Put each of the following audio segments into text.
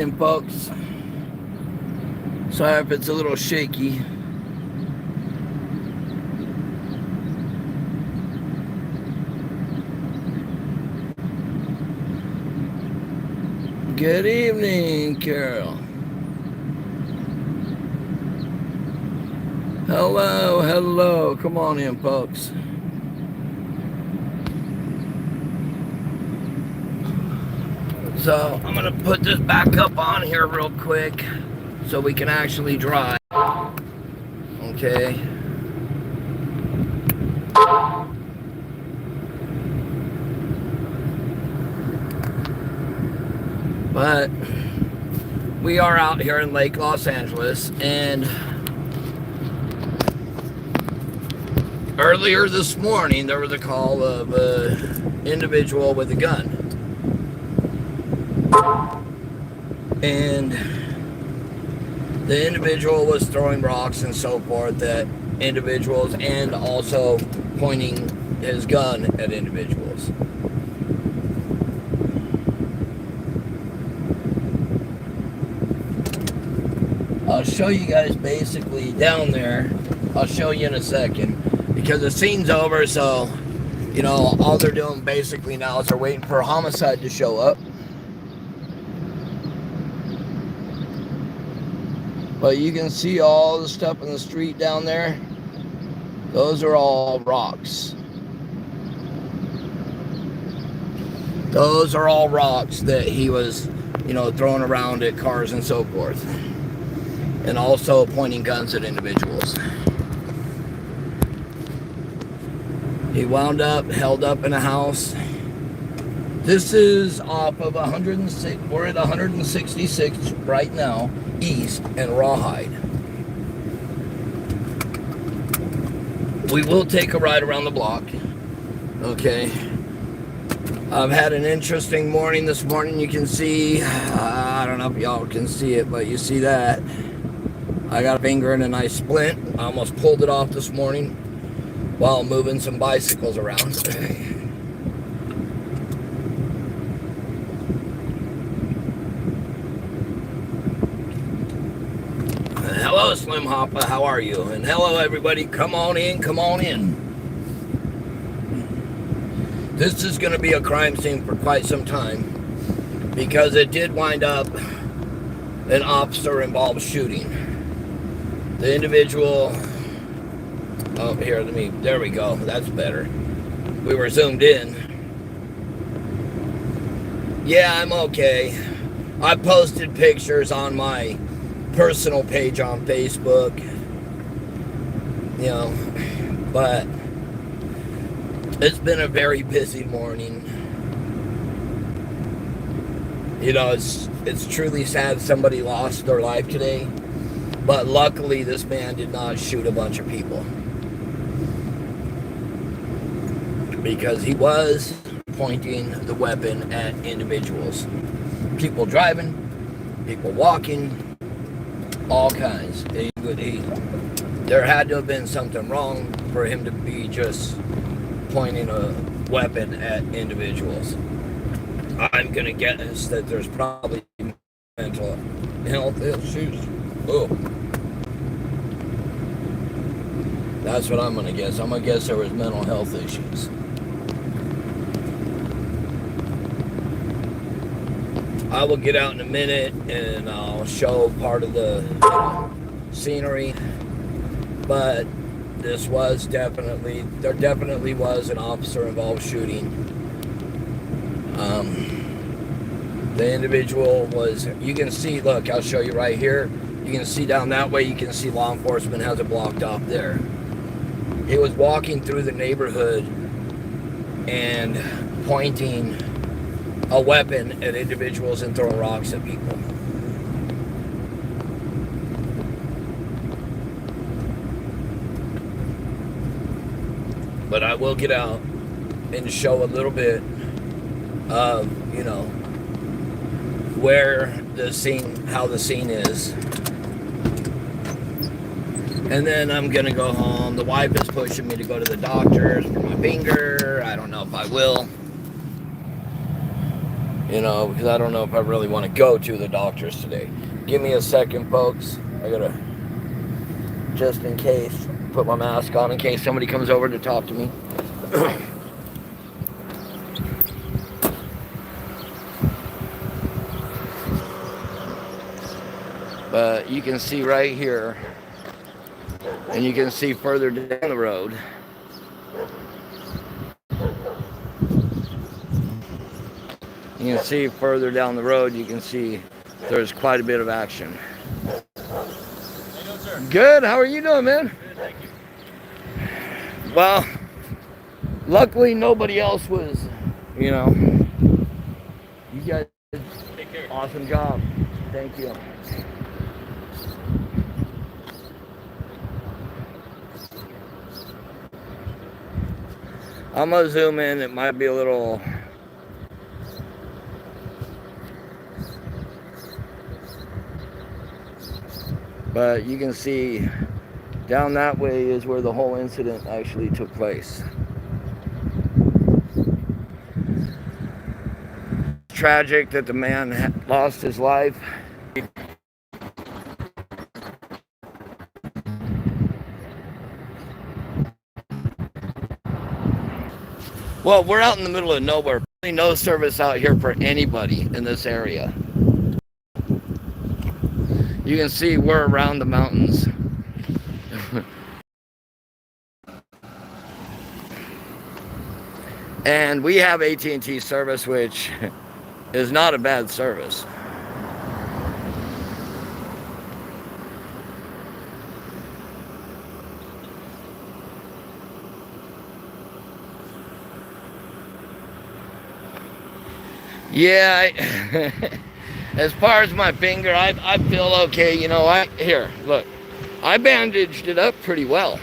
And folks, sorry if it's a little shaky. Good evening, Carol. Hello, hello. Come on in, folks. So I'm gonna put this back up on here real quick so we can actually drive. Okay. But we are out here in Lake Los Angeles, and earlier this morning there was a call of an individual with a gun. And the individual was throwing rocks and so forth at individuals and also pointing his gun at individuals. I'll show you guys basically down there. I'll show you in a second because the scene's over, so you know all they're doing basically now is they're waiting for a homicide to show up. But you can see all the stuff in the street down there. Those are all rocks. Those are all rocks that he was, you know, throwing around at cars and so forth. And also pointing guns at individuals. He wound up, held up in a house. This is off of 106. We're at 166 right now. East and Rawhide. We will take a ride around the block. Okay. I've had an interesting morning this morning. You can see, I don't know if y'all can see it, but you see that. I got a finger in a nice splint. I almost pulled it off this morning while moving some bicycles around. Hello, Slim Hoppa, how are you? And hello, everybody. Come on in, come on in. This is going to be a crime scene for quite some time because it did wind up an officer-involved shooting. The individual... Oh, here, there we go. That's better. We were zoomed in. Yeah, I'm okay. I posted pictures on my personal page on Facebook, you know, but it's been a very busy morning. You know, it's truly sad somebody lost their life today, but luckily this man did not shoot a bunch of people because he was pointing the weapon at individuals, people driving, people walking, all kinds. There had to have been something wrong for him to be just pointing a weapon at individuals. I'm gonna guess that there's probably mental health issues. Oh, that's what I'm gonna guess. I'm gonna guess there was mental health issues. I will get out in a minute and I'll show part of the scenery, but this was there definitely was an officer-involved shooting. The individual was, you can see, look, I'll show you right here. You can see down that way, you can see law enforcement has it blocked off there. He was walking through the neighborhood and pointing a weapon at individuals and throwing rocks at people. But I will get out and show a little bit of, you know, where the scene, how the scene is. And then I'm gonna go home. The wife is pushing me to go to the doctor's for my finger. I don't know if I will. You know, because I don't know if I really want to go to the doctors today. Give me a second, folks. I gotta, just in case, put my mask on in case somebody comes over to talk to me. But you can see right here, and you can see further down the road. You can see further down the road, you can see there's quite a bit of action. How you doing, sir? Good, how are you doing, man? Good, thank you. Well, luckily nobody else was, you know. You guys did Take care. awesome job. Thank you. I'm gonna zoom in, it might be a little. But you can see down that way is where the whole incident actually took place. It's tragic that the man lost his life. Well, we're out in the middle of nowhere. Really no service out here for anybody in this area. You can see we're around the mountains. And we have AT&T service, which is not a bad service. Yeah, as far as my finger, I feel okay. You know, here, look, I bandaged it up pretty well.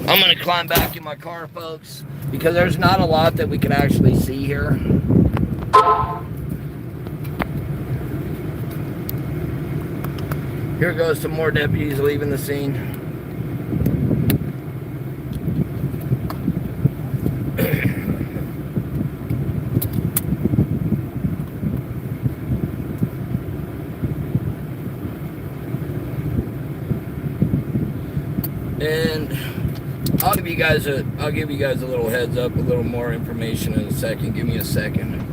I'm gonna climb back in my car, folks, because there's not a lot that we can actually see here. Here goes some more deputies leaving the scene. And I'll give you guys a little heads up, a little more information in a second. Give me a second.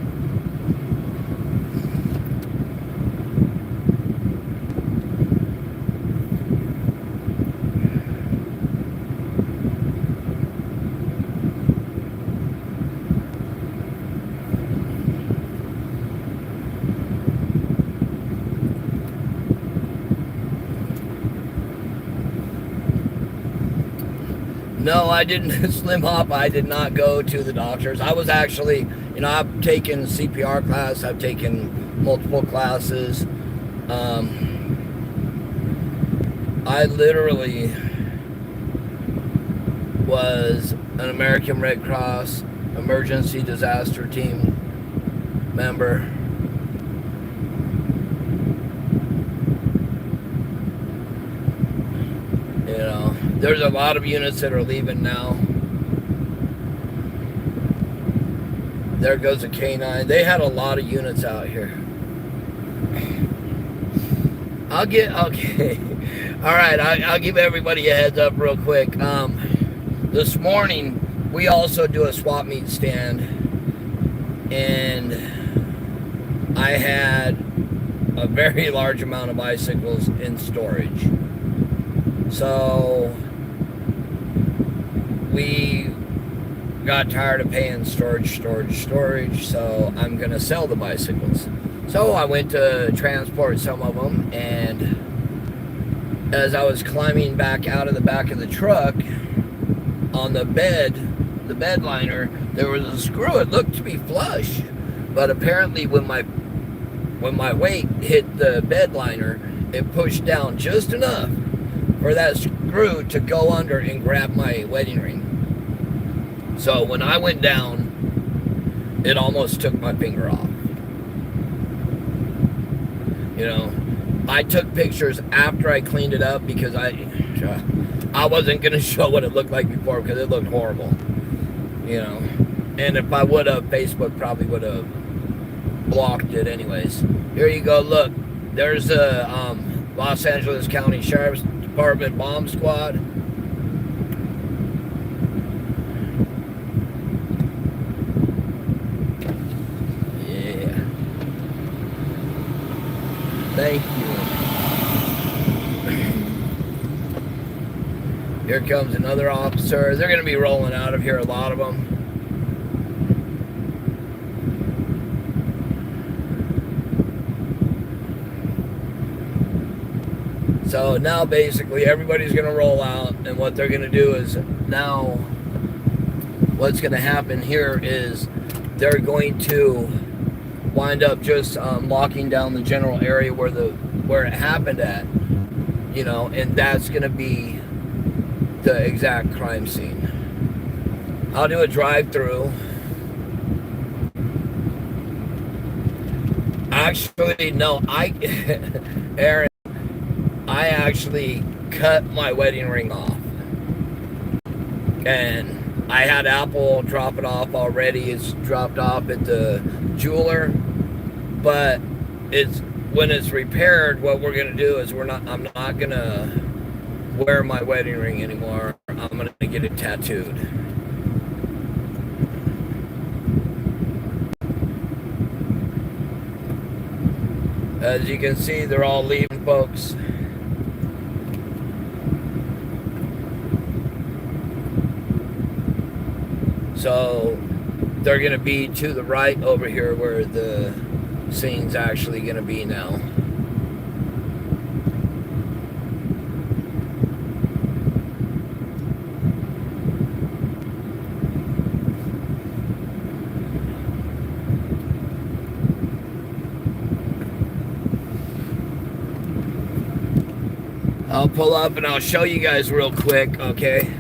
No, I didn't slim hop. I did not go to the doctors. I was actually, you know, I've taken CPR class. I've taken multiple classes. I literally was an American Red Cross emergency disaster team member. You know, there's a lot of units that are leaving now. There goes a K-9. They had a lot of units out here. Okay. All right, I'll give everybody a heads up real quick. This morning, we also do a SWAT meet stand. And I had a very large amount of bicycles in storage. So we got tired of paying storage, so I'm gonna sell the bicycles. So I went to transport some of them, and as I was climbing back out of the back of the truck, on the bed liner, there was a screw. It looked to be flush, but apparently when my weight hit the bed liner, it pushed down just enough for that screw to go under and grab my wedding ring. So when I went down, it almost took my finger off. You know, I took pictures after I cleaned it up because I I wasn't going to show what it looked like before because it looked horrible, you know. And if I would have, Facebook probably would have blocked it anyways. Here you go, look. There's a Los Angeles County Sheriff's Department bomb squad. Yeah. Thank you. Here comes another officer. They're going to be rolling out of here, a lot of them. So now basically everybody's going to roll out, and what they're going to do is now what's going to happen here is they're going to wind up just locking down the general area where it happened at, you know, and that's going to be the exact crime scene. I'll do a drive-through. Actually, no, Aaron, I actually cut my wedding ring off, and I had Apple drop it off already. It's dropped off at the jeweler, but when it's repaired, what we're gonna do is I'm not gonna wear my wedding ring anymore. I'm gonna get it tattooed. As you can see, they're all leaving, folks. So they're going to be to the right over here where the scene's actually going to be now. I'll pull up and I'll show you guys real quick, okay?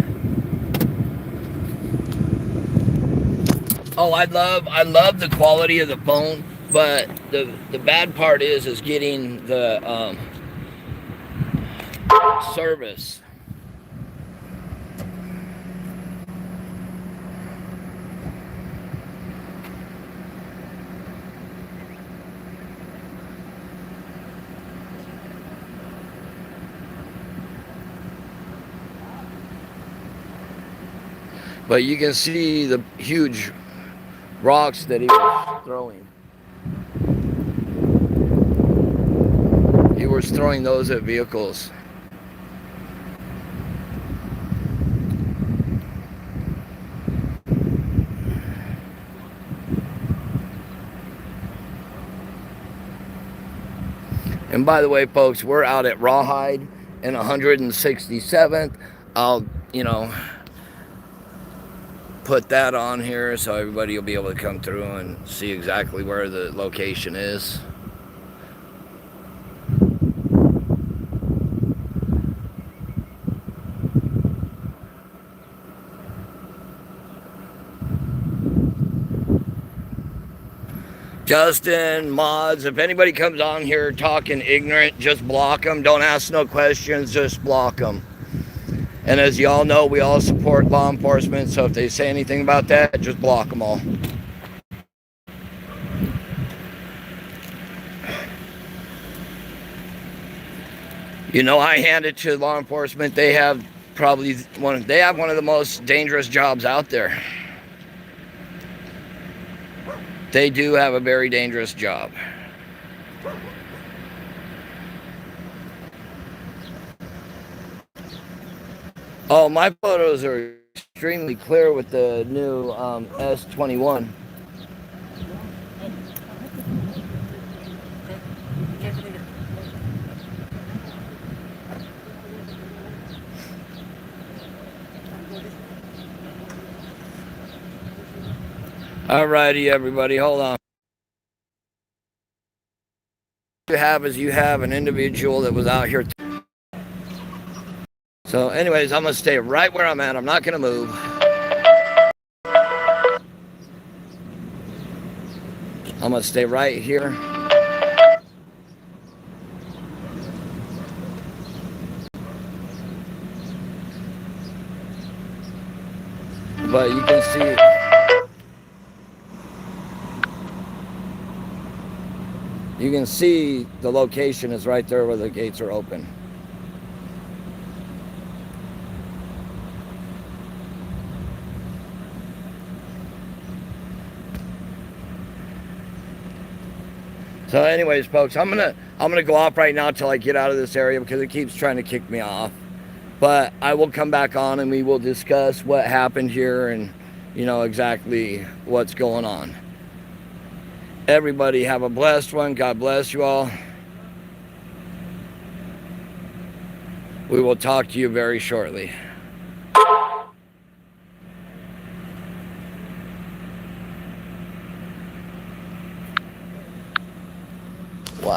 Oh, I love the quality of the phone, but the bad part is getting the service. But you can see the huge rocks that he was throwing. He was throwing those at vehicles. And by the way, folks, we're out at Rawhide and 167th. I'll, put that on here so everybody will be able to come through and see exactly where the location is. Justin, mods, if anybody comes on here talking ignorant, just block them. Don't ask no questions, just block them. And as you all know, we all support law enforcement, so if they say anything about that, just block them all. I hand it to law enforcement. They have one of the most dangerous jobs out there. They do have a very dangerous job. Oh, my photos are extremely clear with the new S21. Alrighty, everybody, hold on. What you have an individual that was out here. So anyways, I'm going to stay right where I'm at. I'm not going to move. I'm going to stay right here. But you can see the location is right there where the gates are open. So anyways, folks, I'm gonna go off right now till I get out of this area because it keeps trying to kick me off. But I will come back on and we will discuss what happened here and, you know, exactly what's going on. Everybody have a blessed one. God bless you all. We will talk to you very shortly.